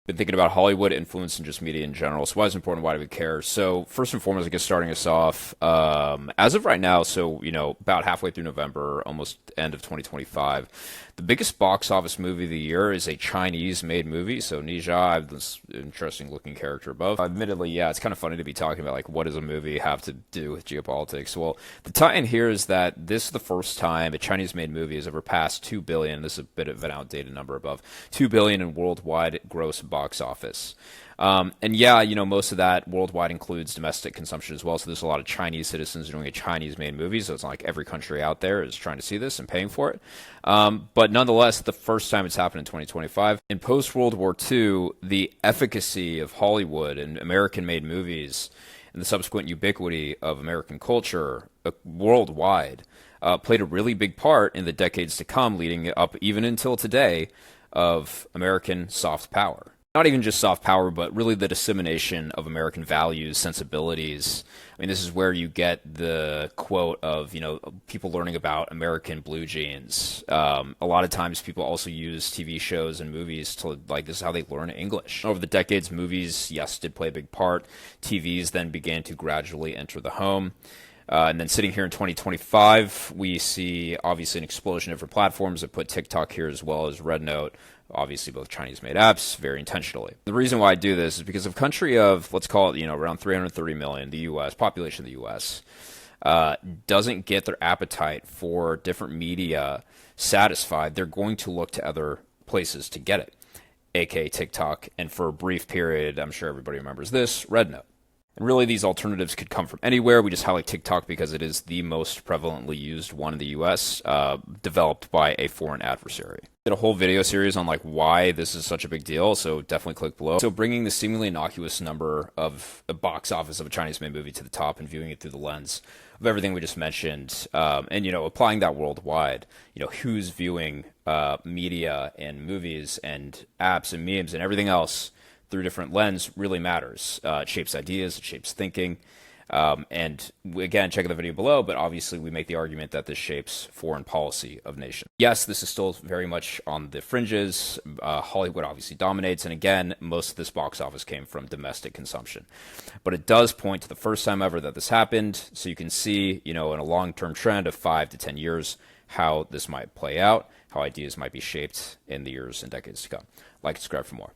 Been thinking about Hollywood influence and just media in general. So why is it important? Why do we care? So first and foremost, I guess starting us off, as of right now, so about halfway through November, almost end of 2025, the biggest box office movie of the year is a Chinese-made movie. So Ne Zha, I have this interesting-looking character above. Admittedly, yeah, it's kind of funny to be talking about like what does a movie have to do with geopolitics. Well, the tie-in here is that this is the first time a Chinese-made movie has ever passed 2 billion. This is a bit of an outdated number above 2 billion in worldwide gross box office. And yeah, most of that worldwide includes domestic consumption as well. So there's a lot of Chinese citizens doing a Chinese-made movie. So it's not like every country out there is trying to see this and paying for it. But nonetheless, the first time it's happened in 2025. In post-World War II, the efficacy of Hollywood and American-made movies and the subsequent ubiquity of American culture worldwide played a really big part in the decades to come, leading up even until today, of American soft power. Not even just soft power, but really the dissemination of American values, sensibilities. I mean, this is where you get the quote of, people learning about American blue jeans. A lot of times people also use TV shows and movies to, this is how they learn English. Over the decades, movies, yes, did play a big part. TVs then began to gradually enter the home. And then sitting here in 2025, we see obviously an explosion of different platforms. I put TikTok here as well as RedNote, obviously both Chinese-made apps, very intentionally. The reason why I do this is because of a country of, let's call it, around 330 million, the U.S., population of the U.S., doesn't get their appetite for different media satisfied, they're going to look to other places to get it, aka TikTok, and for a brief period, I'm sure everybody remembers this, RedNote. And really, these alternatives could come from anywhere. We just highlight TikTok because it is the most prevalently used one in the U.S., developed by a foreign adversary. Did a whole video series on why this is such a big deal, so definitely click below. So bringing the seemingly innocuous number of the box office of a Chinese-made movie to the top and viewing it through the lens of everything we just mentioned, and applying that worldwide. Who's viewing media and movies and apps and memes and everything else through different lens really matters. It shapes ideas, it shapes thinking. And again, check out the video below, but obviously we make the argument that this shapes foreign policy of nations. Yes, this is still very much on the fringes. Hollywood obviously dominates. And again, most of this box office came from domestic consumption. But it does point to the first time ever that this happened. So you can see, in a long-term trend of 5 to 10 years, how this might play out, how ideas might be shaped in the years and decades to come. Like and subscribe for more.